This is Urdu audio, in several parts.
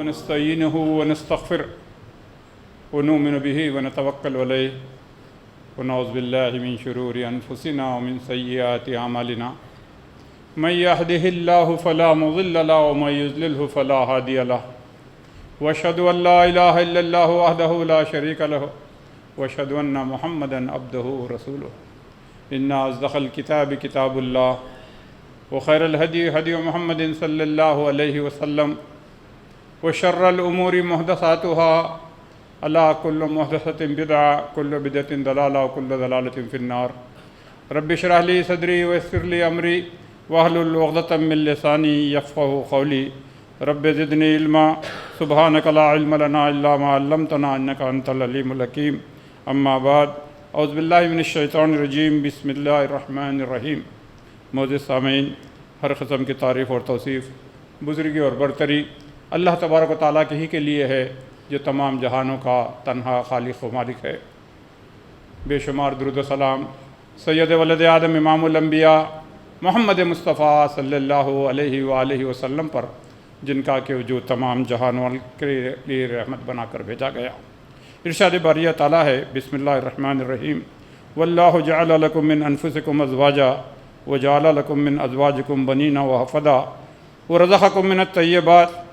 ونستعينه ونستغفره ونؤمن به ونتوكل عليه ونعوذ بالله من شرور أنفسنا ومن سيئات أعمالنا من يهده الله فلا مضل له ومن يضلله فلا هادي له وأشهد أن لا إله إلا الله وحده لا شريك له وأشهد أن محمدا عبده ورسوله إن أصدق الكتاب كتاب الله وخير الهدي هدي محمد صلى الله عليه وسلم وشر الأمور محدثاتها ألا كل محدثة بدعة كل بدعة ضلالة وكل ضلالة في النار رب اشرح لي صدري ويسر لي أمري واحلل عقدة من لساني يفقهوا قولي رب زدني علما سبحانك لا علم لنا إلا ما علمتنا إنك أنت العليم الحكيم أما بعد اعوذ باللہ من الشیطان الرجیم بسم اللہ الرحمن الرحیم۔ معزز سامعین، ہر قسم کی تعریف اور توصیف، بزرگی اور برتری اللہ تبارک و تعالیٰ کے ہی کے لیے ہے جو تمام جہانوں کا تنہا خالق و مالک ہے۔ بے شمار درود و سلام سید ولد آدم امام الانبیاء محمد مصطفیٰ صلی اللہ علیہ وآلہ وسلم پر، جن کا کہ وجود تمام جہانوں کے لیے رحمت بنا کر بھیجا گیا۔ ارشاد باریہ تعالیٰ ہے بسم اللہ الرحمن الرحیم واللہ جعل لکم من انفسکم ازواجا وجعل لکم من ازواجکم بنین وحفدا ورزقکم من الطیبات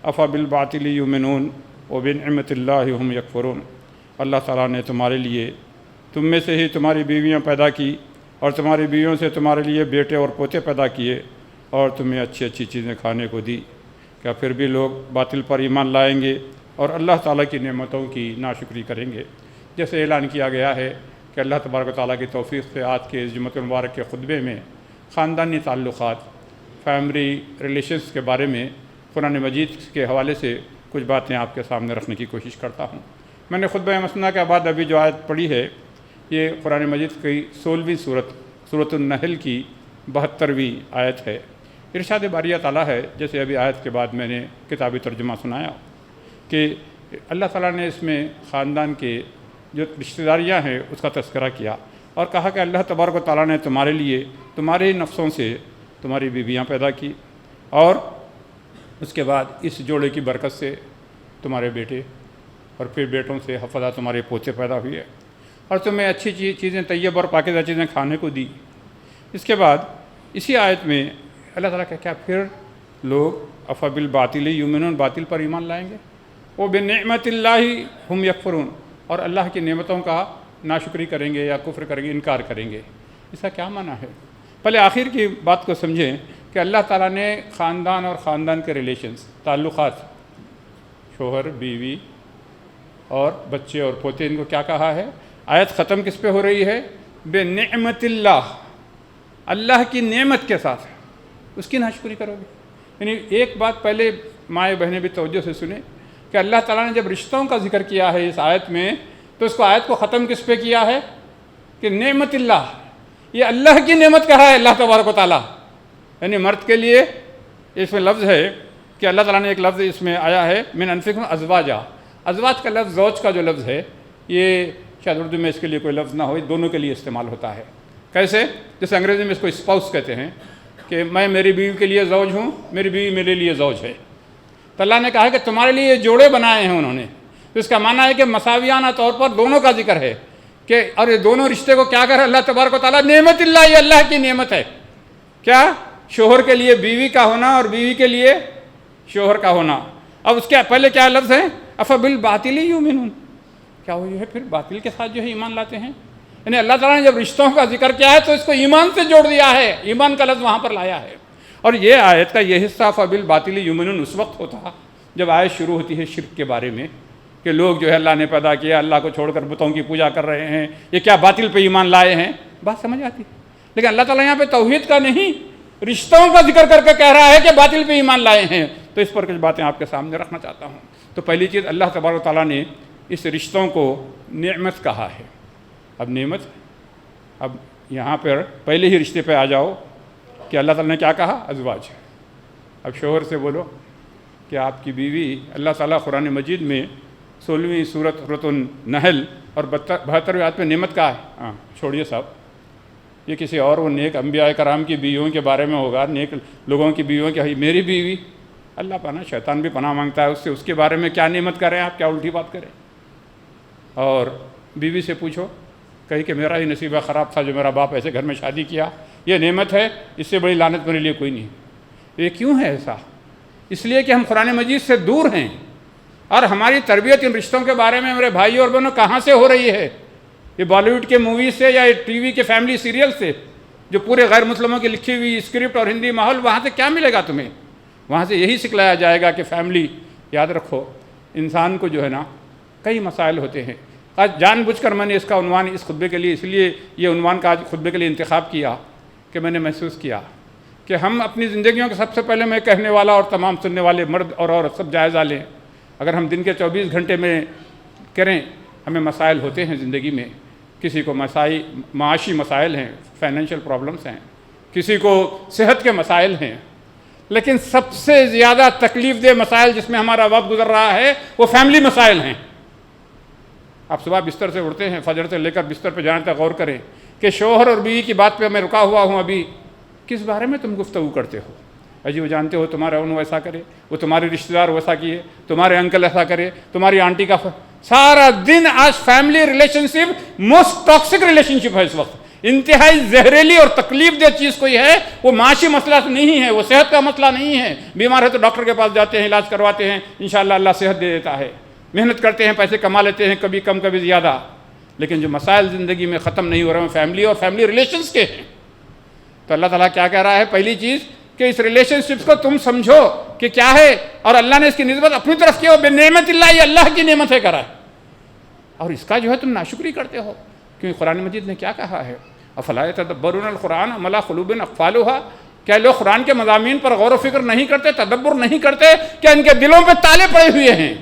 افبالباطل یؤمنون وبنعمت اللہ ہم یکفرون۔ اللہ تعالیٰ نے تمہارے لیے تم میں سے ہی تمہاری بیویاں پیدا کی اور تمہاری بیویوں سے تمہارے لیے بیٹے اور پوتے پیدا کیے اور تمہیں اچھی اچھی چیزیں کھانے کو دی، کیا پھر بھی لوگ باطل پر ایمان لائیں گے اور اللہ تعالیٰ کی نعمتوں کی ناشکری کریں گے؟ جیسے اعلان کیا گیا ہے کہ اللہ تبارک و تعالیٰ کی توفیق سے آج کے اس جمعۃ المبارک کے خطبے میں خاندانی تعلقات، فیملی ریلیشنز کے بارے میں قرآن مجید کے حوالے سے کچھ باتیں آپ کے سامنے رکھنے کی کوشش کرتا ہوں۔ میں نے خطبہ مسنہ کے بعد ابھی جو آیت پڑھی ہے یہ قرآن مجید کی 16ویں سورۃ النحل کی 72ویں آیت ہے۔ ارشاد باریہ تعالیٰ ہے، جیسے ابھی آیت کے بعد میں نے کتابی ترجمہ سنایا، کہ اللہ تعالیٰ نے اس میں خاندان کے جو رشتہ داریاں ہیں اس کا تذکرہ کیا اور کہا کہ اللہ تبارک و تعالیٰ نے تمہارے لیے تمہارے ہی نفسوں سے تمہاری بیویاں پیدا کی اور اس کے بعد اس جوڑے کی برکت سے تمہارے بیٹے اور پھر بیٹوں سے حفظہ تمہارے پوتے پیدا ہوئے اور تمہیں اچھی چیزیں طیب اور پاکیزہ چیزیں کھانے کو دی۔ اس کے بعد اسی آیت میں اللہ تعالیٰ کہ کیا پھر لوگ افبالباطل یؤمنون، باطل پر ایمان لائیں گے، وبنعمت اللہ ہم یکفرون، اور اللہ کی نعمتوں کا ناشکری کریں گے یا کفر کریں گے، انکار کریں گے۔ اس کا کیا معنی ہے؟ پہلے آخر کی بات کو سمجھیں کہ اللہ تعالیٰ نے خاندان اور خاندان کے ریلیشنز، تعلقات، شوہر بیوی اور بچے اور پوتے، ان کو کیا کہا ہے؟ آیت ختم کس پہ ہو رہی ہے؟ بنعمت اللہ، اللہ کی نعمت کے ساتھ اس کی ناشکری کرو گے۔ یعنی ایک بات پہلے مائیں بہنیں بھی توجہ سے سنیں کہ اللہ تعالیٰ نے جب رشتوں کا ذکر کیا ہے اس آیت میں تو اس کو آیت کو ختم کس پہ کیا ہے؟ کہ نعمت اللہ، یہ اللہ کی نعمت کہا ہے اللہ تبارک و تعالیٰ۔ یعنی مرد کے لیے اس میں لفظ ہے کہ اللہ تعالیٰ نے ایک لفظ اس میں آیا ہے من انفسکم ازواجا، ازواج کا لفظ، زوج کا جو لفظ ہے یہ شاید اردو میں اس کے لیے کوئی لفظ نہ ہو، دونوں کے لیے استعمال ہوتا ہے۔ کیسے؟ جیسے انگریزی میں اس کو اسپاؤس کہتے ہیں کہ میں میری بیوی کے لیے زوج ہوں، میری بیوی میرے لیے زوج ہے۔ تو اللہ نے کہا کہ تمہارے لیے یہ جوڑے بنائے ہیں انہوں نے، تو اس کا معنی ہے کہ مساویانہ طور پر دونوں کا ذکر ہے کہ اور یہ دونوں رشتے کو کیا کرے اللہ تبارک و تعالیٰ؟ نعمت اللہ، یہ اللہ کی نعمت ہے۔ کیا؟ شوہر کے لیے بیوی کا ہونا اور بیوی کے لیے شوہر کا ہونا۔ اب اس کے پہلے کیا لفظ ہے؟ افبالباطل یؤمنون، کیا وہ جو ہے پھر باطل کے ساتھ جو ہے ایمان لاتے ہیں؟ یعنی اللہ تعالیٰ نے جب رشتوں کا ذکر کیا ہے تو اس کو ایمان سے جوڑ دیا ہے، ایمان کا لفظ وہاں پر لایا ہے۔ اور یہ آیت کا یہ حصہ افبالباطل یؤمنون اس وقت ہوتا جب آیت شروع ہوتی ہے شرک کے بارے میں، کہ لوگ جو ہے اللہ نے پیدا کیا، اللہ کو چھوڑ کر بتوں کی پوجا کر رہے ہیں، یہ کیا باطل پہ ایمان لائے ہیں؟ بات سمجھ آتی۔ لیکن اللہ تعالیٰ یہاں پہ توحید کا نہیں، رشتوں کا ذکر کر کے کہہ رہا ہے کہ باطل پہ ایمان لائے ہیں۔ تو اس پر کچھ باتیں آپ کے سامنے رکھنا چاہتا ہوں۔ تو پہلی چیز، اللہ تبارک و تعالیٰ نے اس رشتوں کو نعمت کہا ہے۔ اب نعمت، اب یہاں پر پہلے ہی رشتے پہ آ جاؤ کہ اللہ تعالیٰ نے کیا کہا؟ ازواج۔ اب شوہر سے بولو کہ آپ کی بیوی، اللہ تعالیٰ قرآن مجید میں 16ویں سورۃ النحل اور 72ویں آیت میں نعمت کہا ہے۔ ہاں چھوڑیے صاحب، یہ کسی اور وہ نیک انبیاء کرام کی بیویوں کے بارے میں ہوگا، نیک لوگوں کی بیویوں کی، میری بیوی اللہ پناہ، شیطان بھی پناہ مانگتا ہے اس سے، اس کے بارے میں کیا نعمت کریں آپ، کیا الٹی بات کریں. اور بیوی سے پوچھو، کہیں کہ میرا ہی نصیبہ خراب تھا جو میرا باپ ایسے گھر میں شادی کیا، یہ نعمت ہے، اس سے بڑی لعنت میرے لیے کوئی نہیں. یہ کیوں ہے ایسا؟ اس لیے کہ ہم قرآن مجید سے دور ہیں، اور ہماری تربیت ان رشتوں کے بارے میں میرے بھائی اور بہنوں کہاں سے ہو رہی ہے؟ یہ بالی ووڈ کے موویز سے یا ٹی وی کے فیملی سیریل سے، جو پورے غیر مسلموں کی لکھی ہوئی اسکرپٹ اور ہندی ماحول، وہاں سے کیا ملے گا تمہیں؟ وہاں سے یہی سکھلایا جائے گا کہ فیملی. یاد رکھو انسان کو جو ہے نا کئی مسائل ہوتے ہیں. آج جان بوجھ کر میں نے اس کا عنوان اس خطبے کے لیے، اس لیے یہ عنوان کا آج خطبے کے لیے انتخاب کیا کہ میں نے محسوس کیا کہ ہم اپنی زندگیوں کے سب سے پہلے میں کہنے والا اور تمام سننے والے مرد اور عورت سب جائزہ لیں. اگر ہم دن کے 24 گھنٹے میں کریں، ہمیں مسائل ہوتے ہیں زندگی میں. کسی کو معاشی مسائل ہیں، فائنینشیل پرابلمس ہیں، کسی کو صحت کے مسائل ہیں، لیکن سب سے زیادہ تکلیف دہ مسائل جس میں ہمارا وقت گزر رہا ہے وہ فیملی مسائل ہیں. آپ صبح بستر سے اٹھتے ہیں، فجر سے لے کر بستر پہ جانے تک غور کریں کہ شوہر اور بیوی کی بات پہ میں رکا ہوا ہوں. ابھی کس بارے میں تم گفتگو کرتے ہو؟ اجی وہ جانتے ہو تمہارا انہوں ایسا کرے، وہ تمہارے رشتہ دار ویسا کیے، تمہارے انکل ایسا کرے، تمہاری آنٹی کا سارا دن. آج فیملی ریلیشن شپ موسٹ ٹاکسک ریلیشن شپ ہے اس وقت. انتہائی زہریلی اور تکلیف دہ چیز کوئی ہے. وہ معاشی مسئلہ نہیں ہے، وہ صحت کا مسئلہ نہیں ہے. بیمار ہے تو ڈاکٹر کے پاس جاتے ہیں، علاج کرواتے ہیں، انشاءاللہ اللہ صحت دے دیتا ہے. محنت کرتے ہیں، پیسے کما لیتے ہیں، کبھی کم کبھی زیادہ. لیکن جو مسائل زندگی میں ختم نہیں ہو رہے ہیں فیملی اور فیملی ریلیشنز کے ہیں. تو اللہ تعالیٰ کیا کہہ رہا ہے؟ پہلی چیز کہ اس ریلیشن شپس کو تم سمجھو کہ کیا ہے، اور اللہ نے اس کی نسبت اپنی طرف کی، بے نعمت اللہ، یہ اللہ کی نعمت ہے کرا ہے، اور اس کا جو ہے تم ناشکری کرتے ہو. کیونکہ قرآن مجید نے کیا کہا ہے؟ افلا یتدبرون القرآن ام علی قلوب اقفالها. کیا لوگ قرآن کے مضامین پر غور و فکر نہیں کرتے، تدبر نہیں کرتے؟ کیا ان کے دلوں پہ تالے پڑے ہوئے ہیں؟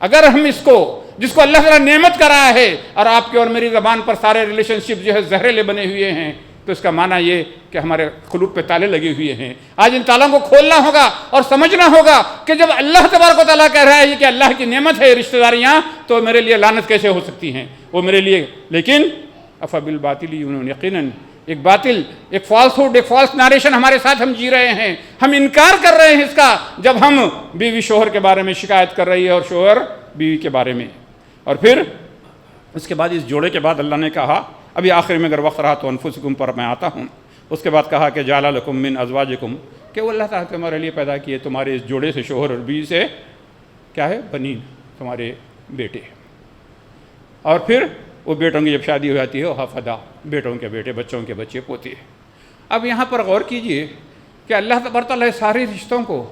اگر ہم اس کو، جس کو اللہ تعالیٰ نعمت کرا ہے، اور آپ کے اور میری زبان پر سارے ریلیشن شپ جو ہے زہریلے بنے ہوئے ہیں، تو اس کا معنی یہ کہ ہمارے قلوب پہ تالے لگے ہوئے ہیں. آج ان تالوں کو کھولنا ہوگا اور سمجھنا ہوگا کہ جب اللہ تبارک و تعالیٰ کہہ رہا ہے یہ کہ اللہ کی نعمت ہے رشتہ داریاں، تو میرے لیے لعنت کیسے ہو سکتی ہیں وہ میرے لیے. لیکن افبالباطل یؤمنون، یقیناً ایک باطل، ایک فالسہوڈ، ایک فالس نریشن ہمارے ساتھ ہم جی رہے ہیں. ہم انکار کر رہے ہیں اس کا جب ہم بیوی شوہر کے بارے میں شکایت کر رہی ہے اور شوہر بیوی کے بارے میں. اور پھر اس کے بعد اس جوڑے کے بعد اللہ نے کہا، ابھی آخر میں اگر وقت رہا تو انفسکم پر میں آتا ہوں. اس کے بعد کہا کہ جعل لکم من ازواجکم، کہ وہ اللہ تعالیٰ تمہارے لیے پیدا کیے تمہارے اس جوڑے سے، شوہر اور بیوی سے، کیا ہے؟ بنین، تمہارے بیٹے. اور پھر وہ بیٹوں کی جب شادی ہو جاتی ہے وہ حفدہ، بیٹوں کے بیٹے، بچوں کے بچے، پوتے. اب یہاں پر غور کیجئے کہ اللہ تبارک تعالیٰ سارے رشتوں کو،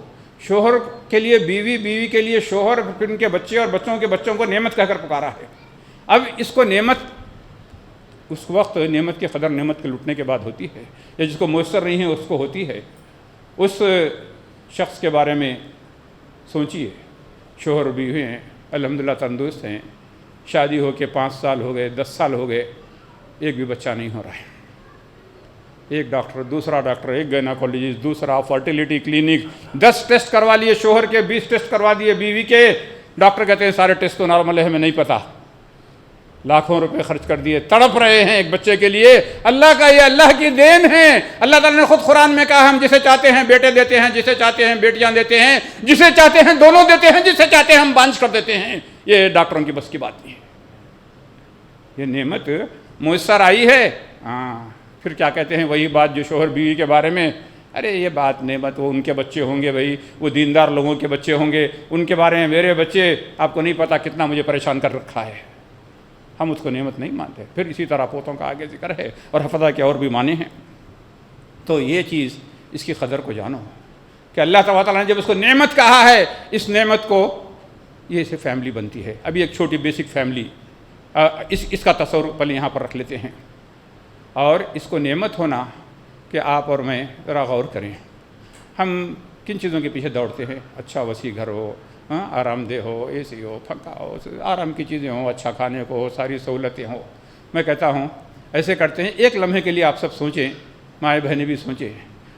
شوہر کے لیے بیوی، بیوی کے لیے شوہر، پھر ان کے بچے اور بچوں کے بچوں کو نعمت کہہ کر پکارا ہے. اب اس کو نعمت، اس وقت نعمت کی قدر نعمت کے لٹنے کے بعد ہوتی ہے، یا جس کو میسر نہیں ہے اس کو ہوتی ہے. اس شخص کے بارے میں سوچیے، شوہر اور بیوی ہیں، الحمدللہ تندرست ہیں، شادی ہو کے 5 سال ہو گئے، 10 سال ہو گئے، ایک بھی بچہ نہیں ہو رہا ہے. ایک ڈاکٹر، دوسرا ڈاکٹر، ایک گائناکولوجسٹ، دوسرا فرٹیلیٹی کلینک، 10 ٹیسٹ کروا لیے شوہر کے، 20 ٹیسٹ کروا دیے بیوی کے. ڈاکٹر کہتے ہیں سارے ٹیسٹ تو نارمل ہے، ہمیں نہیں پتہ. لاکھوں روپے خرچ کر دیے، تڑپ رہے ہیں ایک بچے کے لیے. اللہ کا یہ اللہ کی دین ہے. اللہ تعالیٰ نے خود قرآن میں کہا ہم جسے چاہتے ہیں بیٹے دیتے ہیں، جسے چاہتے ہیں بیٹیاں دیتے ہیں، جسے چاہتے ہیں دونوں دیتے ہیں، جسے چاہتے ہیں ہم بانجھ کر دیتے ہیں. یہ ڈاکٹروں کی بس کی بات نہیں ہے. یہ نعمت میسر آئی ہے. پھر کیا کہتے ہیں وہی بات جو شوہر بیوی کے بارے میں، ارے یہ بات نعمت، وہ ان کے بچے ہوں گے بھائی، وہ دیندار لوگوں کے بچے ہوں گے، ان کے بارے میں میرے بچے، آپ کو نہیں پتہ کتنا مجھے پریشان کر رکھا ہے. ہم اس کو نعمت نہیں مانتے. پھر اسی طرح پوتوں کا آگے ذکر ہے، اور حفظہ کے اور بھی معنی ہیں. تو یہ چیز، اس کی قدر کو جانو کہ اللہ تعالیٰ نے جب اس کو نعمت کہا ہے، اس نعمت کو، یہ اسے فیملی بنتی ہے. ابھی ایک چھوٹی بیسک فیملی، اس کا تصور پہلے یہاں پر رکھ لیتے ہیں. اور اس کو نعمت ہونا کہ آپ اور میں ذرا غور کریں، ہم کن چیزوں کے پیچھے دوڑتے ہیں؟ اچھا وسیع گھر ہو، آرام دہ ہو، اے سی ہو، پنکھا ہو، آرام کی چیزیں ہوں، اچھا کھانے کو ہو، ساری سہولتیں ہوں. میں کہتا ہوں ایسے کرتے ہیں، ایک لمحے کے لیے آپ سب سوچیں، مائیں بہنیں بھی سوچیں،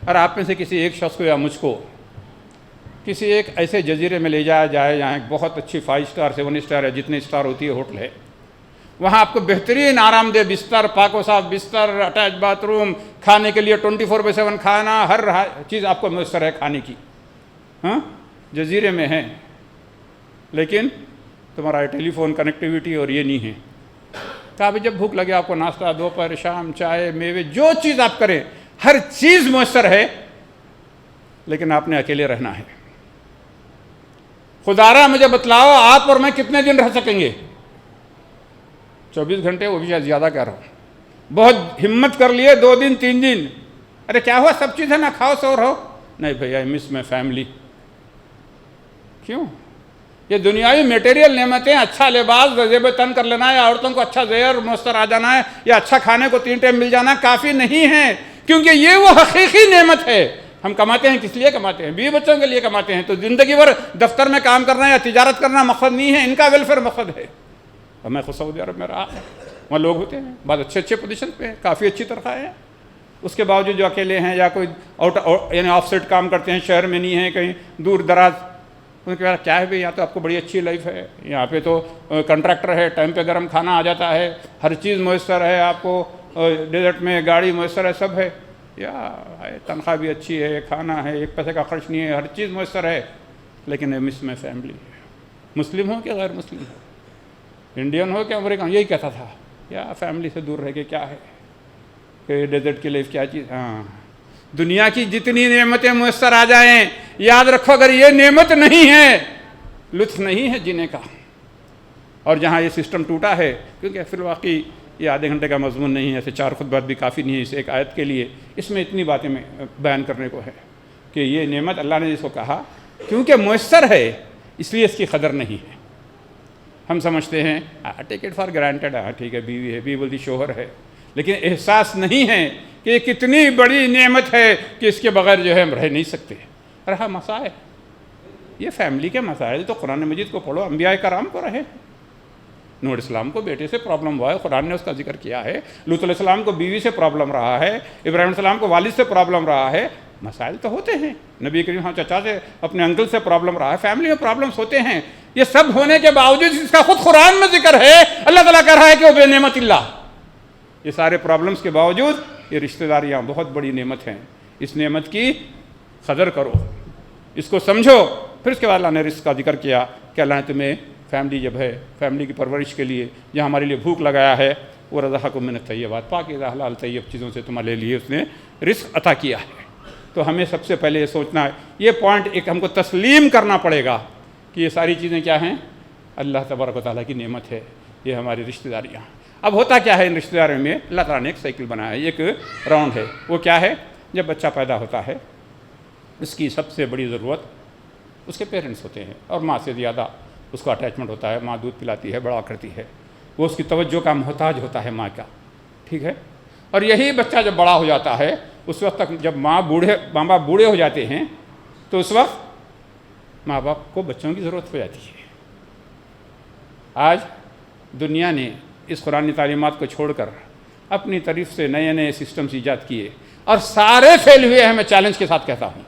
اور آپ میں سے کسی ایک شخص کو یا مجھ کو کسی ایک ایسے جزیرے میں لے جایا جائے جہاں ایک بہت اچھی 5 اسٹار 7 اسٹار ہے، جتنے اسٹار ہوتی ہے ہوٹل ہے، وہاں آپ کو بہترین آرام دہ بستر، پاک و صاف بستر، اٹیچ باتھ روم، کھانے کے لیے 24/7 کھانا، ہر چیز آپ کو میسر ہے کھانے کی. جزیرے میں ہیں، لیکن تمہارا ٹیلی فون کنیکٹیویٹی اور یہ نہیں ہے۔ کہا بھی جب بھوک لگے آپ کو ناشتہ، دوپہر، شام، چائے، میوے، جو چیز آپ کریں ہر چیز میسر ہے، لیکن آپ نے اکیلے رہنا ہے۔ خدارا مجھے بتلاؤ آپ اور میں کتنے دن رہ سکیں گے؟ 24 گھنٹے، وہ بھی شاید زیادہ کہہ رہا ہوں۔ بہت ہمت کر لیے 2 دن 3 دن، ارے کیا ہوا، سب چیز ہے نا، کھاؤ سو رہو۔ نہیں بھائی، آئی مس مائی فیملی۔ کیوں؟ یہ دنیاوی میٹیریل نعمتیں، اچھا لباس، زیب تن کر لینا ہے، عورتوں کو اچھا زیر میسر آ جانا ہے، یا اچھا کھانے کو 3 ٹائم مل جانا کافی نہیں ہے، کیونکہ یہ وہ حقیقی نعمت ہے۔ ہم کماتے ہیں کس لیے کماتے ہیں؟ بیوی بچوں کے لیے کماتے ہیں، تو زندگی بھر دفتر میں کام کرنا یا تجارت کرنا مقصد نہیں ہے، ان کا ویلفیئر مقصد ہے۔ اور میں خود سعودی عرب میں رہا، وہاں لوگ ہوتے ہیں بہت اچھے پوزیشن پہ، کافی اچھی تنخواہ ہے، اس کے باوجود جو اکیلے ہیں یا کوئی یعنی آف سائٹ کام کرتے ہیں، شہر میں نہیں ہیں، کہیں دور دراز، ان کے بعد کیا ہے بھائی، یہاں تو آپ کو بڑی اچھی لائف ہے، یہاں پہ تو کنٹریکٹر ہے، ٹائم پہ گرم کھانا آ جاتا ہے، ہر چیز میسر ہے آپ کو، ڈیزرٹ میں گاڑی میسر ہے، سب ہے، یا تنخواہ بھی اچھی ہے، کھانا ہے، 1 پیسے کا خرچ نہیں ہے، ہر چیز میسر ہے، لیکن مس میں فیملی ہے۔ مسلم ہو کہ غیر مسلم ہو، انڈین ہو کہ امریکن، یہی کہتا تھا، یا فیملی سے دور رہ کے کیا ہے کہ ڈیزرٹ کی لائف کیا چیز۔ ہاں، دنیا کی جتنی نعمتیں میسر آ جائیں، یاد رکھو اگر یہ نعمت نہیں ہے، لطف نہیں ہے جینے کا۔ اور جہاں یہ سسٹم ٹوٹا ہے، کیونکہ فی الواقع یہ آدھے گھنٹے کا مضمون نہیں ہے، ایسے 4 خطبات بھی کافی نہیں ہے اس ایک آیت کے لیے، اس میں اتنی باتیں میں بیان کرنے کو ہے کہ یہ نعمت اللہ نے جس کو کہا کیونکہ میسر ہے اس لیے اس کی قدر نہیں ہے۔ ہم سمجھتے ہیں ٹیک اٹ فار گرانٹیڈ، ٹھیک ہے، بیوی ہے، بیوی بولتی شوہر ہے، لیکن احساس نہیں ہے کہ یہ کتنی بڑی نعمت ہے کہ اس کے بغیر جو ہے ہم رہ نہیں سکتے۔ رہا مسائل، یہ فیملی کے مسائل تو قرآن مجید کو پڑھو، انبیاء کرام کو رہے۔ نوح علیہ السلام کو بیٹے سے پرابلم ہوا ہے، قرآن نے اس کا ذکر کیا ہے۔ لوط علیہ السلام کو بیوی سے پرابلم رہا ہے، ابراہیم علیہ السلام کو والد سے پرابلم رہا ہے، مسائل تو ہوتے ہیں۔ نبی کریم چچا سے، اپنے انکل سے پرابلم رہا ہے، فیملی میں پرابلمس ہوتے ہیں۔ یہ سب ہونے کے باوجود اس کا خود قرآن میں ذکر ہے، اللہ تعالیٰ کہہ رہا ہے کہ وہ بے نعمت اللہ۔ یہ سارے پرابلمس کے باوجود یہ رشتہ داریاں بہت بڑی نعمت ہیں، اس نعمت کی قدر کرو، اس کو سمجھو۔ پھر اس کے بعد اللہ نے رزق کا ذکر کیا کہ اللہ نے تمہیں فیملی جب ہے، فیملی کی پرورش کے لیے جہاں ہمارے لیے بھوک لگایا ہے، وہ رزقکم من الطیبات، پاکیزہ حلال طیب چیزوں سے تمہارے لیے اس نے رزق عطا کیا ہے۔ تو ہمیں سب سے پہلے یہ سوچنا ہے، یہ پوائنٹ ایک ہم کو تسلیم کرنا پڑے گا کہ یہ ساری چیزیں کیا ہیں، اللہ تبارک و تعالیٰ کی نعمت ہے، یہ ہماری رشتہ داریاں۔ اب ہوتا کیا ہے ان رشتہ داریوں میں، اللہ تعالیٰ نے ایک سائیکل بنایا ہے، ایک راؤنڈ ہے۔ وہ کیا ہے؟ جب بچہ پیدا ہوتا ہے اس کی سب سے بڑی ضرورت اس کے پیرنٹس ہوتے ہیں، اور ماں سے زیادہ اس کو اٹیچمنٹ ہوتا ہے، ماں دودھ پلاتی ہے، بڑا کرتی ہے، وہ اس کی توجہ کا محتاج ہوتا ہے ماں کا، ٹھیک ہے۔ اور یہی بچہ جب بڑا ہو جاتا ہے، اس وقت تک جب ماں باپ بوڑھے ہو جاتے ہیں تو اس وقت ماں باپ کو بچوں کی ضرورت ہو جاتی ہے۔ آج دنیا نے اس قرآنی تعلیمات کو چھوڑ کر اپنی طرف سے نئے نئے سسٹمز ایجاد کیے، اور سارے فیل ہوئے ہیں، میں چیلنج کے ساتھ کہتا ہوں۔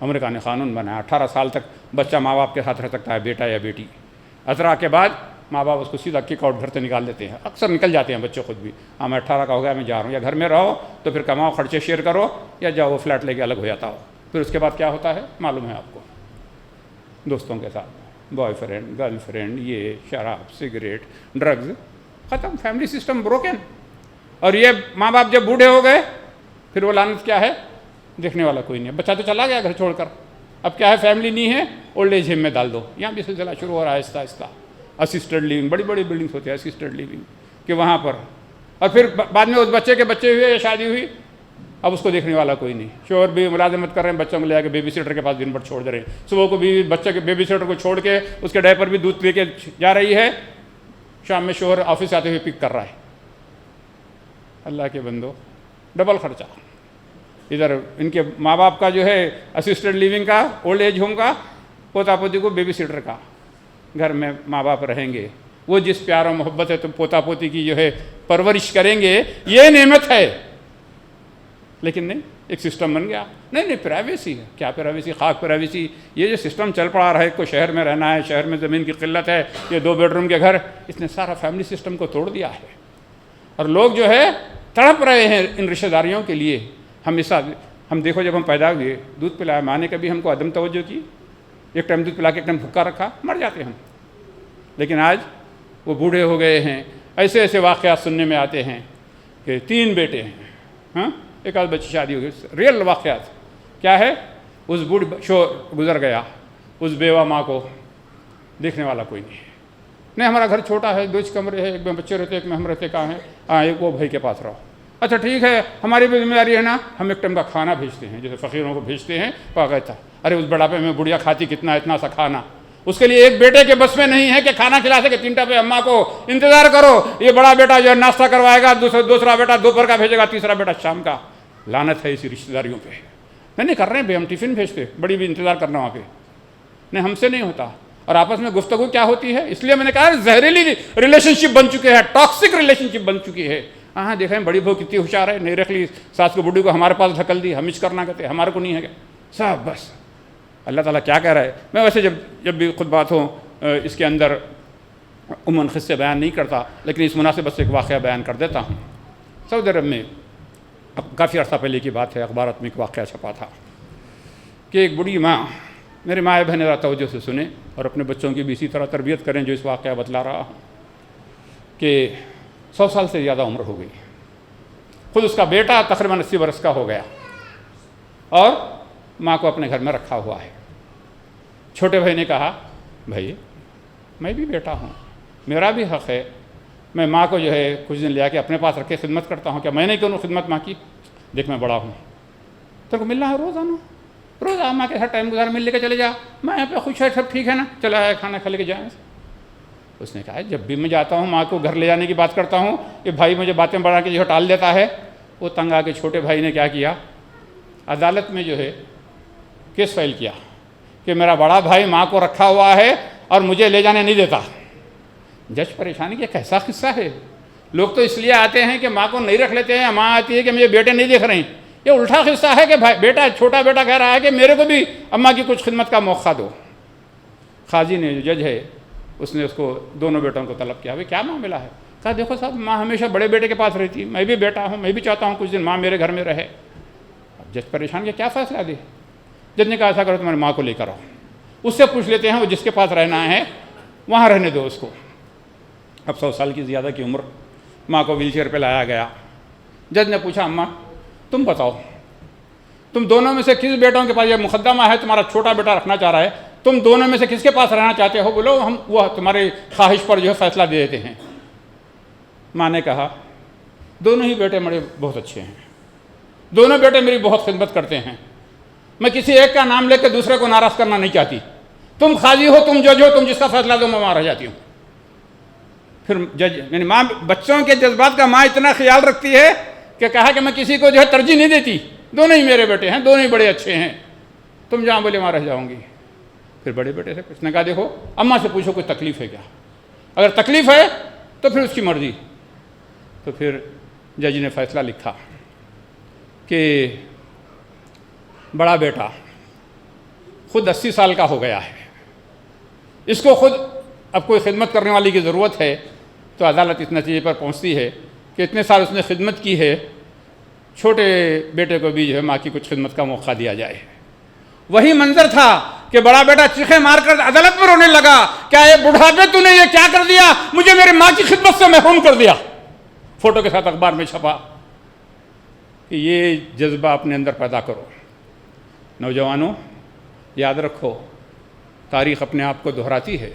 امریکہ نے قانون بنایا 18 سال تک بچہ ماں باپ کے ساتھ رہ سکتا ہے، بیٹا یا بیٹی۔ 18 کے بعد ماں باپ اس کو سیدھا کک آؤٹ گھر سے نکال دیتے ہیں، اکثر نکل جاتے ہیں بچے خود بھی، ہاں میں 18 کا ہو گیا، میں جا رہا ہوں، یا گھر میں رہو تو پھر کماؤ، خرچے شیئر کرو، یا جاؤ وہ فلیٹ لے کے الگ ہو جاتا ہو۔ پھر اس کے بعد کیا ہوتا ہے معلوم ہے آپ کو، دوستوں کے ساتھ بوائے فرینڈ، گرل فرینڈ، یہ شراب، سگریٹ، ڈرگز، ختم، فیملی سسٹم بروکن۔ اور یہ ماں باپ جب بوڑھے ہو گئے پھر وہ لعنت کیا ہے، دیکھنے والا کوئی نہیں ہے، بچہ تو چلا گیا گھر چھوڑ کر، اب کیا ہے، فیملی نہیں ہے، اولڈ ایج ہوم میں ڈال دو۔ یہاں بھی سلسلہ شروع ہو رہا ہے آہستہ آہستہ، اسسٹڈ لیونگ، بڑی بڑی بلڈنگس ہوتی ہے اسسٹڈ لیونگ کہ وہاں پر، اور پھر بعد میں اس بچے کے بچے ہوئے یا شادی ہوئی، اب اس کو دیکھنے والا کوئی نہیں، شوہر بھی ملازمت کر رہے ہیں، بچوں کو لے جا کے بیبی سیٹر کے پاس دن بھر چھوڑ دے رہے ہیں، صبح کو بھی بچے کے بیبی سیٹر کو چھوڑ کے اس کے ڈائپر بھی دودھ لے کے جا رہی ہے، شام میں شوہر آفس آتے ہوئے پک کر رہا ہے۔ اللہ کے بندو، ڈبل خرچہ، ادھر ان کے ماں باپ کا جو ہے اسسٹڈ لیونگ کا، اولڈ ایج ہوم کا، پوتا پوتی کو بیبی سیٹر کا، گھر میں ماں باپ رہیں گے، وہ جس پیار و محبت ہے تم پوتا پوتی کی جو ہے پرورش کریں گے، یہ نعمت ہے۔ لیکن نہیں، ایک سسٹم بن گیا، نہیں پرائیویسی ہے، کیا پرائیویسی، خاک پرائیویسی، یہ جو سسٹم چل پڑا رہا ہے، کوئی شہر میں رہنا ہے، شہر میں زمین کی قلت ہے، یہ 2 بیڈ روم کے گھر، اس نے سارا فیملی سسٹم کو توڑ دیا ہے، اور لوگ جو ہے تڑپ رہے ہیں ان رشتہ داریوں کے لیے۔ ہم دیکھو جب ہم پیدا ہوئے، دودھ پلایا، ماں نے کبھی ہم کو عدم توجہ کی؟ ایک ٹائم دودھ پلا کے ایک ٹائم بھوکا رکھا، مر جاتے ہم۔ لیکن آج وہ بوڑھے ہو گئے ہیں، ایسے ایسے واقعات سننے میں آتے ہیں کہ 3 بیٹے ہیں، ہاں، ایک آدھ بچی شادی ہو گئی، ریئل واقعات۔ کیا ہے؟ اس بوڑھی شوہر گزر گیا، اس بیوہ ماں کو دیکھنے والا کوئی نہیں، ہمارا گھر چھوٹا ہے، 2 کمرے ہیں، ایک میں بچے رہتے، ایک میں ہم رہتے، کہاں ہیں؟ ہاں، ایک وہ بھائی کے پاس رہو۔ اچھا ٹھیک ہے، ہماری بھی ذمہ داری ہے نا، ہم ایک ٹائم کا کھانا بھیجتے ہیں، جیسے فقیروں کو بھیجتے ہیں۔ کہا تھا ارے اس بڑھاپے میں بڑھیا کھاتی کتنا، اتنا سا کھانا، اس کے لیے ایک بیٹے کے بس میں نہیں ہے کہ کھانا کھلا سکے 3 ٹائم اماں کو انتظار کرو، یہ بڑا بیٹا جو ہے ناشتہ کروائے گا، دوسرا بیٹا دوپہر کا بھیجے گا، تیسرا بیٹا شام کا۔ لعنت ہے اسی رشتہ داریوں پہ۔ نہیں کر رہے ہیں بھائی، ہم ٹفن بھیجتے، بڑی بھی انتظار کرنا وہاں پہ، نہیں ہم سے نہیں ہوتا۔ اور آپس میں گفتگو کیا ہوتی ہے؟ اس لیے میں نے کہا زہریلی ریلیشن شپ بن چکے ہیں، ٹاکسک ریلیشن شپ بن چکی ہے۔ ہاں دیکھیں بڑی بہو کتنی ہوشیار ہے، نہیں رکھ لی ساس کو بڈھی کو ہمارے پاس دھکل دی، ہم کرنا کہتے ہمارے کو نہیں ہے کیا صاحب؟ بس اللہ تعالیٰ کیا کہہ رہا ہے؟ میں ویسے جب بھی خود بات ہوں اس کے اندر عموماً قصے بیان نہیں کرتا، لیکن اس مناسبت سے ایک واقعہ بیان کر دیتا ہوں۔ سعودی عرب میں اب کافی عرصہ پہلے کی بات ہے، اخبارات میں ایک واقعہ چھپا تھا کہ ایک بڑی ماں، میرے مائیں بہنیں ذرا توجہ سے سنیں اور اپنے بچوں کی بھی اسی طرح تربیت کریں جو اس واقعہ بتلا رہا ہوں، کہ 100 سال سے زیادہ عمر ہو گئی، خود اس کا بیٹا تقریباً 80 برس کا ہو گیا اور ماں کو اپنے گھر میں رکھا ہوا ہے۔ چھوٹے بھائی نے کہا بھائی میں بھی بیٹا ہوں، میرا بھی حق ہے، میں ماں کو جو ہے کچھ دن لے کے اپنے پاس رکھ کے خدمت کرتا ہوں، کیا میں نہیں کروں خدمت ماں کی؟ دیکھ میں بڑا ہوں، تیرے کو ملنا ہے روز آنا، روز ماں کے ہر ٹائم گزار مل لے کے چلے جا، میں یہاں پہ خوش ہے، سب ٹھیک ہے نا، چلا ہے کھانا کھا لے کے جائیں۔ اس نے کہا جب بھی میں جاتا ہوں ماں کو گھر لے جانے کی بات کرتا ہوں کہ بھائی مجھے باتیں بڑھا کے جو ٹال دیتا ہے۔ وہ تنگ آ کے چھوٹے بھائی نے کیا کیا، عدالت میں جو ہے کیس فائل کیا کہ میرا بڑا بھائی ماں کو رکھا ہوا ہے اور مجھے لے جانے نہیں دیتا۔ جج پریشانی کہ کیسا قصہ ہے، لوگ تو اس لیے آتے ہیں کہ ماں کو نہیں رکھ لیتے ہیں، ماں آتی ہے کہ مجھے بیٹے نہیں دیکھ رہے ہیں، یہ الٹا قصہ ہے کہ بیٹا چھوٹا بیٹا کہہ رہا ہے کہ میرے کو بھی اماں کی کچھ خدمت کا موقع دو۔ قاضی نے جو جج ہے اس نے اس کو دونوں بیٹوں کو طلب کیا، بھائی کیا معاملہ ہے؟ کہا دیکھو صاحب ماں ہمیشہ بڑے بیٹے کے پاس رہتی، میں بھی بیٹا ہوں، میں بھی چاہتا ہوں کچھ دن ماں میرے گھر میں رہے۔ اب جج پریشان کہ کیا فیصلہ دے؟ جج نے کہا ایسا کرو تمہاری ماں کو لے کر آؤ، اس سے پوچھ لیتے ہیں وہ جس کے پاس رہنا ہے وہاں رہنے دو اس کو۔ اب 100 سال کی زیادہ کی عمر، ماں کو ویل چیئر پہ لایا گیا۔ جج نے پوچھا اماں تم بتاؤ تم دونوں میں سے کس بیٹوں کے پاس، یہ مقدمہ ہے تمہارا چھوٹا بیٹا رکھنا چاہ رہا ہے، تم دونوں میں سے کس کے پاس رہنا چاہتے ہو؟ بولو ہم وہ تمہاری خواہش پر جو ہے فیصلہ دے دیتے ہیں۔ ماں نے کہا دونوں ہی بیٹے میرے بہت اچھے ہیں، دونوں بیٹے میری بہت خدمت کرتے ہیں، میں کسی ایک کا نام لے کے دوسرے کو ناراض کرنا نہیں چاہتی، تم قاضی ہو، تم جج ہو، تم جس کا فیصلہ دو میں وہاں رہ جاتی ہوں۔ پھر جج یعنی ماں بچوں کے جذبات کا ماں اتنا خیال رکھتی ہے کہ کہا کہ میں کسی کو جو ہے ترجیح نہیں دیتی، دونوں ہی میرے بیٹے ہیں، دونوں ہی بڑے اچھے ہیں، تم جہاں بولے وہاں رہ جاؤں گی۔ پھر بڑے بیٹے سے اس نے کہا دیکھو اماں سے پوچھو کوئی تکلیف ہے کیا، اگر تکلیف ہے تو پھر اس کی مرضی۔ تو پھر جج نے فیصلہ لکھا کہ بڑا بیٹا خود 80 سال کا ہو گیا ہے، اس کو خود اب کوئی خدمت کرنے والی کی ضرورت ہے، تو عدالت اس نتیجے پر پہنچتی ہے کہ اتنے سال اس نے خدمت کی ہے، چھوٹے بیٹے کو بھی جو ہے ماں کی کچھ خدمت کا موقع دیا جائے۔ وہی منظر تھا کہ بڑا بیٹا چیخیں مار کر عدالت میں رونے لگا، کیا یہ بڑھاپے تو نے یہ کیا کر دیا، مجھے میری ماں کی خدمت سے محروم کر دیا۔ فوٹو کے ساتھ اخبار میں چھپا کہ یہ جذبہ اپنے اندر پیدا کرو۔ نوجوانوں یاد رکھو تاریخ اپنے آپ کو دہراتی ہے،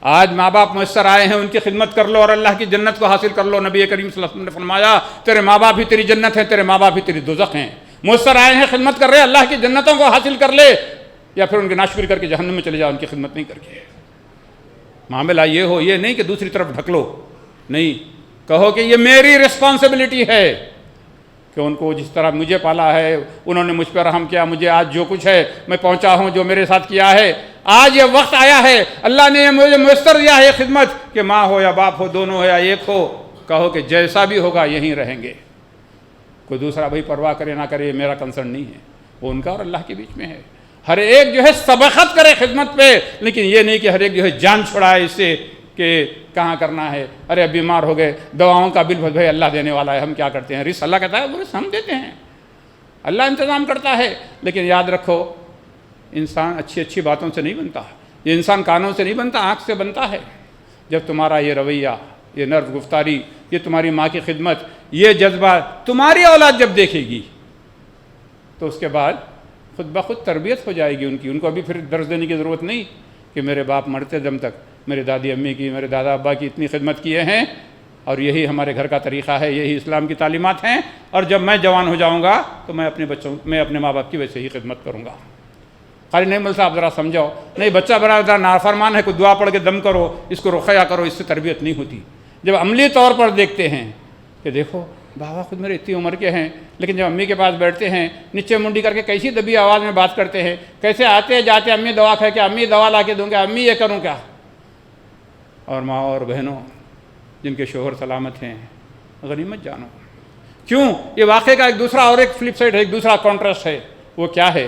آج ماں باپ میسر آئے ہیں ان کی خدمت کر لو اور اللہ کی جنت کو حاصل کر لو۔ نبی کریم صلی اللہ علیہ وسلم نے فرمایا تیرے ماں باپ ہی تیری جنت ہیں، تیرے ماں باپ ہی تیری دوزخ ہیں۔ میسر آئے ہیں خدمت کر رہے، اللہ کی جنتوں کو حاصل کر لے، یا پھر ان کی ناشکری کر کے جہنم میں چلے جاؤ ان کی خدمت نہیں کر کے۔ معاملہ یہ ہو، یہ نہیں کہ دوسری طرف ڈھک لو، نہیں، کہو کہ یہ میری رسپانسبلٹی ہے کہ ان کو جس طرح مجھے پالا ہے، انہوں نے مجھ پر رحم کیا، مجھے آج جو کچھ ہے میں پہنچا ہوں، جو میرے ساتھ کیا ہے، آج یہ وقت آیا ہے، اللہ نے مجھے میسر دیا ہے خدمت کہ ماں ہو یا باپ ہو، دونوں ہو یا ایک ہو، کہو کہ جیسا بھی ہوگا یہیں رہیں گے۔ کوئی دوسرا بھائی پرواہ کرے نہ کرے، میرا کنسرن نہیں ہے، وہ ان کا اور اللہ کے بیچ میں ہے۔ ہر ایک جو ہے سبقت کرے خدمت پہ، لیکن یہ نہیں کہ ہر ایک جو ہے جان چھڑائے اس سے کہ کہاں کرنا ہے، ارے اب بیمار ہو گئے دواؤں کا بل بھائی اللہ دینے والا ہے، ہم کیا کرتے ہیں، رزق اللہ کہتا ہے وہ رزق ہم دیتے ہیں، اللہ انتظام کرتا ہے۔ لیکن یاد رکھو انسان اچھی اچھی باتوں سے نہیں بنتا، یہ انسان کانوں سے نہیں بنتا، آنکھ سے بنتا ہے۔ جب تمہارا یہ رویہ، یہ نرم گفتاری، یہ تمہاری ماں کی خدمت، یہ جذبہ تمہاری اولاد جب دیکھے گی تو اس کے بعد خود بخود تربیت ہو جائے گی ان کو ابھی پھر درس دینے کی ضرورت نہیں کہ میرے باپ مرتے دم تک میرے دادی امی کی، میرے دادا ابا کی اتنی خدمت کیے ہیں اور یہی ہمارے گھر کا طریقہ ہے، یہی اسلام کی تعلیمات ہیں، اور جب میں جوان ہو جاؤں گا تو میں اپنے ماں باپ کی ویسے ہی خدمت کروں گا۔ خالی نہیں مل صاحب ذرا سمجھاؤ، نہیں بچہ بڑا ذرا نافرمان ہے، کوئی دعا پڑھ کے دم کرو، اس کو رخیہ کرو، اس سے تربیت نہیں ہوتی۔ جب عملی طور پر دیکھتے ہیں کہ دیکھو بابا خود میرے اتنی عمر کے ہیں، لیکن جب امی کے پاس بیٹھتے ہیں نیچے منڈی کر کے کیسی دبی آواز میں بات کرتے ہیں، کیسے آتے جاتے امی دوا کھا کے، امی دوا لا کے دوں گا، امی یہ کروں کیا۔ اور ماں اور بہنوں جن کے شوہر سلامت ہیں، غنیمت جانو۔ کیوں؟ یہ واقعے کا ایک دوسرا اور ایک فلپ سائڈ ہے، ایک دوسرا کانٹراسٹ ہے۔ وہ کیا ہے؟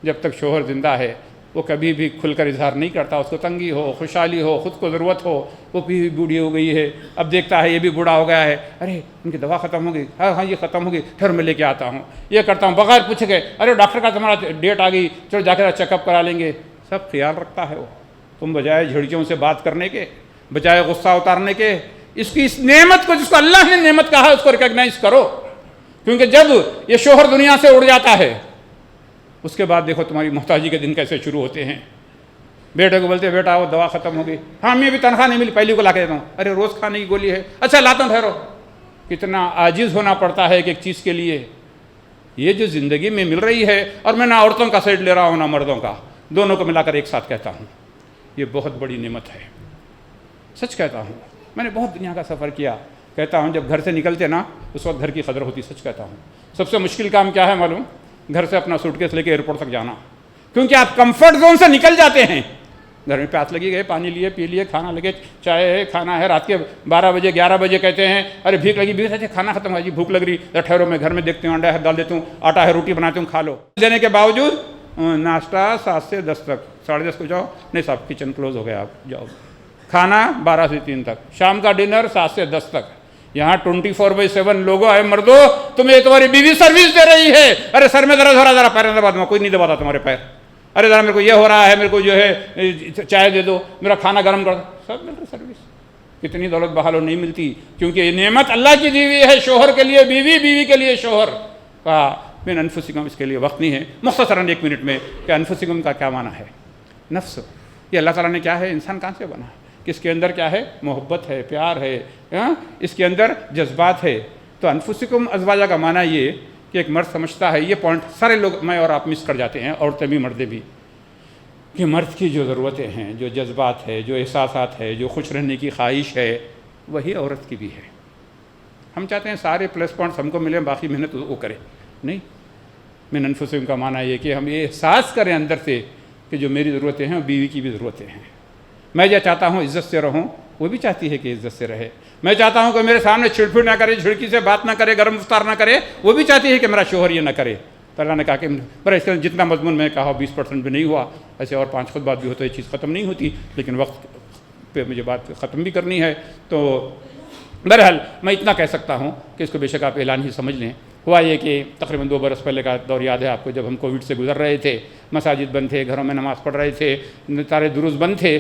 جب تک شوہر زندہ ہے وہ کبھی بھی کھل کر اظہار نہیں کرتا، اس کو تنگی ہو، خوشحالی ہو، خود کو ضرورت ہو، وہ بھی بوڑھی ہو گئی ہے، اب دیکھتا ہے یہ بھی بوڑھا ہو گیا ہے، ارے ان کی دوا ختم ہو گئی، ہاں یہ ختم ہو گئی، پھر میں لے کے آتا ہوں، یہ کرتا ہوں، بغیر پوچھے گئے، ارے ڈاکٹر کا تمہارا ڈیٹ آ گئی، چلو جا کے چیک اپ کرا لیں گے۔ سب خیال رکھتا ہے وہ۔ تم بجائے جھڑکیوں سے بات کرنے کے، بجائے غصہ اتارنے کے، اس نعمت کو، جس کو اللہ نے نعمت کہا ہے، اس کو ریکگنائز کرو، کیونکہ جب یہ شوہر دنیا سے اڑ جاتا ہے اس کے بعد دیکھو تمہاری محتاجی کے دن کیسے شروع ہوتے ہیں۔ بیٹے کو بولتے بیٹا وہ دوا ختم ہو گئی، ہاں میں بھی تنخواہ نہیں ملی، پہلی کو لا کے دیتا ہوں، ارے روز کھانے کی گولی ہے، اچھا لاتا ہوں ٹھہرو۔ کتنا عاجز ہونا پڑتا ہے ایک چیز کے لیے۔ یہ جو زندگی میں مل رہی ہے، اور میں نہ عورتوں کا سائڈ لے رہا ہوں نہ مردوں کا، دونوں کو ملا کر ایک ساتھ کہتا ہوں، یہ بہت بڑی نعمت ہے۔ سچ کہتا ہوں، میں نے بہت دنیا کا سفر کیا، کہتا ہوں جب گھر سے نکلتے نا اس وقت گھر کی قدر ہوتی، سچ کہتا ہوں۔ سب سے مشکل کام کیا ہے معلوم؟ گھر سے اپنا سوٹ کیس لے کے ایئرپورٹ تک جانا، کیونکہ آپ کمفرٹ زون سے نکل جاتے ہیں۔ گھر میں پیاس لگی، گئے پانی لیے پی لیے، کھانا لگے، چائے ہے کھانا ہے، رات کے 12 بجے 11 بجے کہتے ہیں ارے بھوک لگی، کھانا ختم ہوا جی، بھوک لگ رہی، ٹھہرو میں گھر میں دیکھتی ہوں، انڈا ہے ڈال دیتا ہوں، آٹا ہے روٹی بناتی ہوں، کھا لو۔ دینے کے باوجود ناشتہ 7 سے 10 تک، 10:30 کو جاؤ، نہیں صاحب کچن کلوز ہو گیا آپ جاؤ، کھانا 12 سے 3 تک، شام کا ڈنر 7 سے 10 تک۔ یہاں 24/7 لوگوں آئے مردو، تمہیں تمہاری بیوی سروس دے رہی ہے، ارے سر میں درد ہو رہا، ذرا پیر دبا دوں، کوئی نہیں دباتا تمہارے پیر، ارے ذرا میرے کو یہ ہو رہا ہے، میرے کو جو ہے چائے دے دو، میرا کھانا گرم کر دو، سب مل رہی سروس۔ کتنی دولت بحالو نہیں ملتی، کیونکہ یہ نعمت اللہ کی دی ہوئی ہے، شوہر کے لیے بیوی، بیوی کے لیے شوہر کا۔ من انفسکم، اس کے لیے وقت نہیں ہے، مختصراً 1 منٹ میں کہ انفسکم کا کیا معنی ہے۔ نفس یہ اللہ تعالیٰ نے کیا ہے، انسان کہاں سے بنا ہے، کہ اس کے اندر کیا ہے، محبت ہے، پیار ہے، اس کے اندر جذبات ہے۔ تو انفسکم ازواجہ کا معنی یہ کہ ایک مرد سمجھتا ہے، یہ پوائنٹ سارے لوگ میں اور آپ مس کر جاتے ہیں، عورتیں بھی مردیں بھی، کہ مرد کی جو ضرورتیں ہیں، جو جذبات ہے، جو احساسات ہے، جو خوش رہنے کی خواہش ہے، وہی عورت کی بھی ہے۔ ہم چاہتے ہیں سارے پلس پوائنٹس ہم کو ملیں، باقی محنت وہ کرے، نہیں۔ من انفسکم کا معنی یہ کہ ہم یہ احساس کریں اندر سے کہ جو میری ضرورتیں ہیں وہ بیوی کی بھی ضرورتیں ہیں۔ میں یہ چاہتا ہوں عزت سے رہوں، وہ بھی چاہتی ہے کہ عزت سے رہے۔ میں چاہتا ہوں کہ میرے سامنے چھڑ پھڑ نہ کرے، جھڑکی سے بات نہ کرے، گرم افطار نہ کرے، وہ بھی چاہتی ہے کہ میرا شوہر یہ نہ کرے۔ تو اللہ نے کہا کہ پر اس کا جتنا مضمون میں کہا 20% بھی نہیں ہوا، ایسے اور 5 خطبات بھی ہوتے، یہ چیز ختم نہیں ہوتی، لیکن وقت پہ مجھے بات ختم بھی کرنی ہے۔ تو بہرحال میں اتنا کہہ سکتا ہوں کہ اس کو بے شک آپ اعلان ہی سمجھ لیں۔ ہوا یہ کہ تقریباً 2 برس پہلے کا دور یاد ہے آپ کو، جب ہم کووڈ سے گزر رہے تھے، مساجد بند تھے، گھروں میں نماز پڑھ رہے تھے، سارے دروس بند تھے،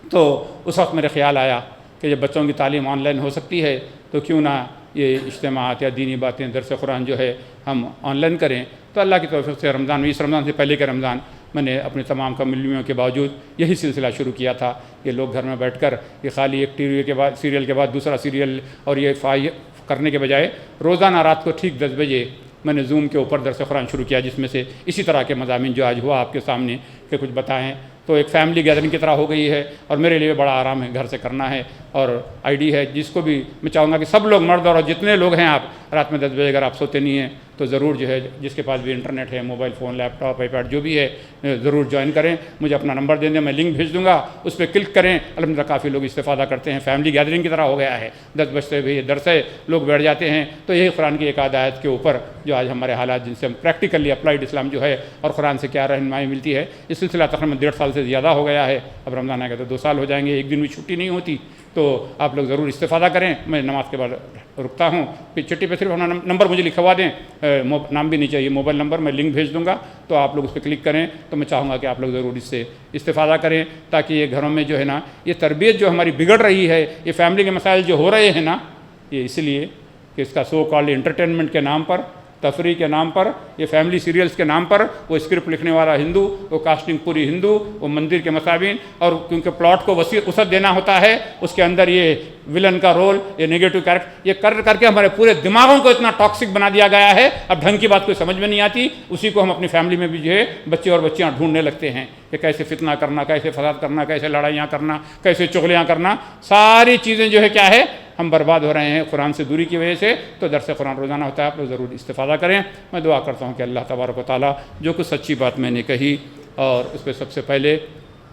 تو اس وقت میرے خیال آیا کہ جب بچوں کی تعلیم آن لائن ہو سکتی ہے تو کیوں نہ یہ اجتماعات یا دینی باتیں، درس قرآن جو ہے ہم آن لائن کریں۔ تو اللہ کی توفیق سے رمضان میں، اس رمضان سے پہلے کے رمضان میں نے اپنے تمام کمیونٹیوں کے باوجود یہی سلسلہ شروع کیا تھا کہ لوگ گھر میں بیٹھ کر یہ خالی ایک ٹی وی کے بعد سیریل کے بعد دوسرا سیریل اور یہ کرنے کے بجائے روزانہ رات کو ٹھیک 10 بجے میں نے زوم کے اوپر درس قرآن شروع کیا، جس میں سے اسی طرح کے مضامین جو آج ہوا آپ کے سامنے کہ کچھ بتائیں، تو ایک فیملی گیدرنگ کی طرح ہو گئی ہے، اور میرے لیے بڑا آرام ہے گھر سے کرنا ہے۔ اور آئی ڈی ہے جس کو بھی میں چاہوں گا کہ سب لوگ، مرد اور جتنے لوگ ہیں، آپ رات میں 10 بجے اگر آپ سوتے نہیں ہیں تو ضرور جو ہے جس کے پاس بھی انٹرنیٹ ہے، mobile phone, laptop, iPad جو بھی ہے، ضرور جوائن کریں۔ مجھے اپنا نمبر دیں، میں لنک بھیج دوں گا، اس پہ کلک کریں۔ الحمدللہ کافی لوگ استفادہ کرتے ہیں، فیملی گیدرنگ کی طرح ہو گیا ہے، 10 بجتے بھی درس ہے، لوگ بیٹھ جاتے ہیں۔ تو یہی قرآن کی ایک آیت کے اوپر جو آج ہمارے حالات، جن سے ہم پریکٹیکلی اپلائیڈ اسلام جو ہے اور قرآن سے کیا رہنمائی ملتی ہے، اس سلسلہ تقریباً 1.5 سال سے زیادہ ہو گیا ہے۔ اب رمضان آئے گا تو 2 سال ہو جائیں گے، ایک دن بھی چھٹی نہیں ہوتی، تو آپ لوگ ضرور استفادہ کریں. میں نماز کے بعد رکتا ہوں. پھر چٹھی پہ صرف اپنا نمبر مجھے لکھوا دیں, نام بھی نہیں چاہیے, موبائل نمبر, میں لنک بھیج دوں گا, تو آپ لوگ اس پہ کلک کریں. تو میں چاہوں گا کہ آپ لوگ ضرور اس سے استفادہ کریں, تاکہ یہ گھروں میں جو ہے نا یہ تربیت جو ہماری بگڑ رہی ہے, یہ فیملی کے مسائل جو ہو رہے ہیں نا, یہ اس لیے کہ اس کا سو کالڈ انٹرٹینمنٹ کے نام پر, تفریح کے نام پر, یہ فیملی سیریلز کے نام پر, وہ اسکرپٹ لکھنے والا ہندو, وہ کاسٹنگ پوری ہندو, وہ مندر کے مساوین, اور کیونکہ پلاٹ کو وسعت دینا ہوتا ہے, اس کے اندر یہ ولن کا رول, یہ نیگیٹو کیریکٹر, یہ کر کے ہمارے پورے دماغوں کو اتنا ٹاکسک بنا دیا گیا ہے, اب ڈھنگ کی بات کوئی سمجھ میں نہیں آتی. اسی کو ہم اپنی فیملی میں بھی جو ہے بچے اور بچیاں ڈھونڈنے لگتے ہیں کہ کیسے فتنہ کرنا, کیسے فساد کرنا, کیسے لڑائیاں کرنا, کیسے چغلیاں کرنا, ساری چیزیں جو ہے کیا ہے, ہم برباد ہو رہے ہیں قرآن سے دوری کی وجہ سے. تو درس قرآن روزانہ ہوتا ہے, آپ لوگ ضرور استفادہ کریں. میں دعا کرتا ہوں کہ اللہ تبارک و تعالیٰ جو کچھ سچی بات میں نے کہی, اور اس پہ سب سے پہلے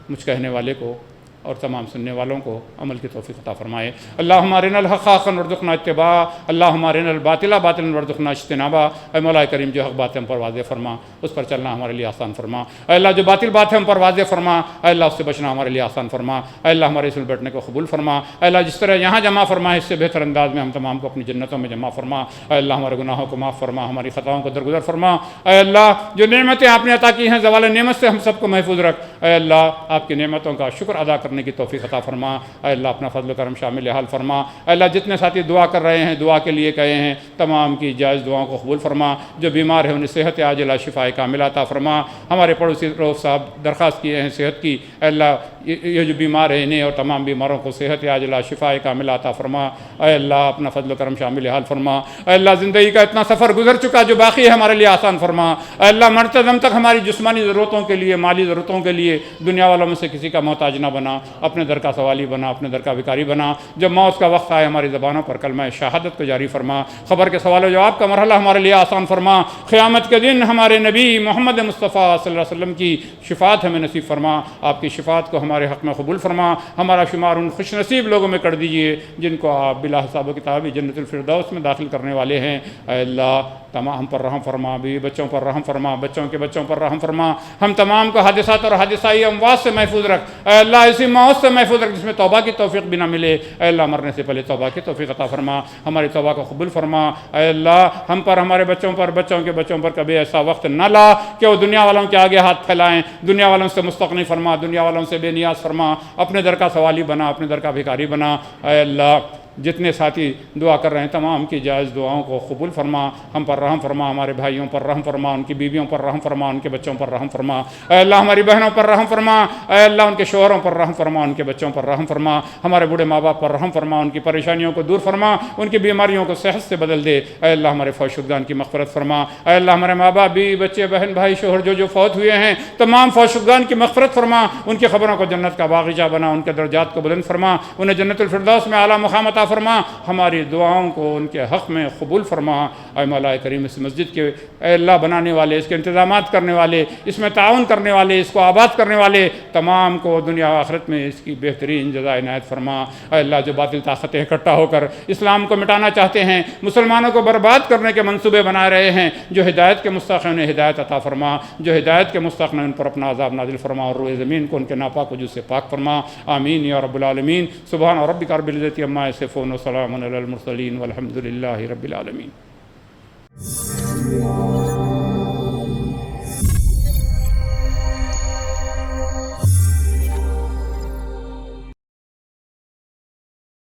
مجھ کہنے والے کو اور تمام سننے والوں کو عمل کی توفیق عطا فرمائے. اللہم ارنا الحق حقا وارزقنا اتباعہ, اللہم ارنا الباطل باطلا وارزقنا اجتنابہ. اے مولا کریم جو حق بات ہے ہم پر واضح فرما, اس پر چلنا ہمارے لیے آسان فرما. اے اللہ جو باطل بات ہے ہم پر واضح فرما, اے اللہ اس سے بچنا ہمارے لیے آسان فرما. اے اللہ ہمارے اس میں بیٹھنے کو قبول فرما. اے اللہ جس طرح یہاں جمع فرما, اس سے بہتر انداز میں ہم تمام کو اپنی جنتوں میں جمع فرما. اے اللہ ہمارے گناہوں کو معاف فرما, ہماری خطاؤں کو درگزر فرما. اے اللہ جو نعمتیں آپ نے عطا کی ہیں, زوال نعمت سے ہم سب کو محفوظ رکھ. اے اللہ آپ کی نعمتوں کا شکر ادا کرنے کی توفیق عطا فرما. اے اللہ اپنا فضل و کرم شامل حال فرما. اے اللہ جتنے ساتھی دعا کر رہے ہیں, دعا کے لیے کہے ہیں, تمام کی جائز دعاؤں کو قبول فرما. جو بیمار ہیں انہیں صحت عاجلہ شفاء کاملہ عطا فرما. ہمارے پڑوسی روف صاحب درخواست کیے ہیں صحت کی, اے اللہ یہ جو بیمار ہیں انہیں اور تمام بیماروں کو صحت عاجلہ شفاء کاملہ عطا فرما. اے اللہ اپنا فضل و کرم شامل حال فرما. اے اللہ زندگی کا اتنا سفر گزر چکا جو باقی ہے ہمارے لیے آسان فرما. اے اللہ مرتے دم تک ہماری جسمانی ضرورتوں کے لیے, مالی ضرورتوں کے لیے دنیا والوں میں سے کسی کا محتاج نہ بنا, اپنے در کا سوالی بنا, اپنے در کا بھکاری بنا. جب موت کا وقت آئے ہماری زبانوں پر کلمہ شہادت کو جاری فرما. خبر کے سوال و جواب کا مرحلہ ہمارے لیے آسان فرما. قیامت کے دن ہمارے نبی محمد مصطفیٰ صلی اللہ علیہ وسلم کی شفاعت ہمیں نصیب فرما. آپ کی شفاعت کو ہمارے حق میں قبول فرما. ہمارا شمار ان خوش نصیب لوگوں میں کر دیجئے جن کو آپ بلا حساب و کتاب جنت الفردوس میں داخل کرنے والے ہیں. اے اللہ تمام ہم پر رحم فرما, بیوی بچوں پر رحم فرما, بچوں کے بچوں پر رحم فرما. ہم تمام کو حادثات اور حادثائی اموات سے محفوظ رکھ. اے اللہ ایسی موت سے محفوظ رکھ جس میں توبہ کی توفیق بھی نہ ملے. اے اللہ مرنے سے پہلے توبہ کی توفیق عطا فرما, ہماری توبہ کو قبول فرما. اے اللہ ہم پر, ہمارے بچوں پر, بچوں کے بچوں پر کبھی ایسا وقت نہ لا کہ وہ دنیا والوں کے آگے ہاتھ پھیلائیں. دنیا والوں سے مستغنی فرما, دنیا والوں سے بے نیاز فرما. اپنے در کا سوالی بنا, اپنے در کا بھکاری بنا. اے اللہ جتنے ساتھی دعا کر رہے ہیں تمام کی جائز دعاؤں کو قبول فرما. ہم پر رحم فرما, ہمارے بھائیوں پر رحم فرما, ان کی بیویوں پر رحم فرما, ان کے بچوں پر رحم فرما. اے اللہ ہماری بہنوں پر رحم فرما. اے اللہ ان کے شوہروں پر رحم فرما, ان کے بچوں پر رحم فرما. ہمارے بوڑھے ماں باپ پر رحم فرما, ان کی پریشانیوں کو دور فرما, ان کی بیماریوں کو صحت سے بدل دے. اے اللہ ہمارے فوت شدگان کی مغفرت فرما. اے اللہ ہمارے ماں باپ, بیوی بچے, بہن بھائی, شوہر جو فوت ہوئے ہیں تمام فوت شدگان کی مغفرت فرما. ان کی خبروں کو جنت کا باغیچہ بنا, ان کے درجات کو بلند فرما, انہیں جنت الفردوس میں اعلیٰ مقام عطا فرما. ہماری دعاؤں کو ان کے حق میں قبول فرما. اے مولا کریم اس مسجد کے اے اللہ بنانے والے, اس کے انتظامات کرنے والے, اس میں تعاون کرنے والے, اس کو آباد کرنے والے تمام کو دنیا و آخرت میں اس کی بہترین جزائے عنایت فرما. اے اللہ جو باطل طاقتیں اکٹھا ہو کر اسلام کو مٹانا چاہتے ہیں, مسلمانوں کو برباد کرنے کے منصوبے بنا رہے ہیں, جو ہدایت کے مستحق ہیں انہیں ہدایت عطا فرما, جو ہدایت کے مستحق ہیں ان پر اپنا عذاب نازل فرما, اور روئے زمین کو ان کے ناپاک وجود سے پاک فرما. آمین یا رب العالمین. سبحان ربک رب العزة عما یصفون وسلام علی المرسلین والحمد للہ رب العالمین.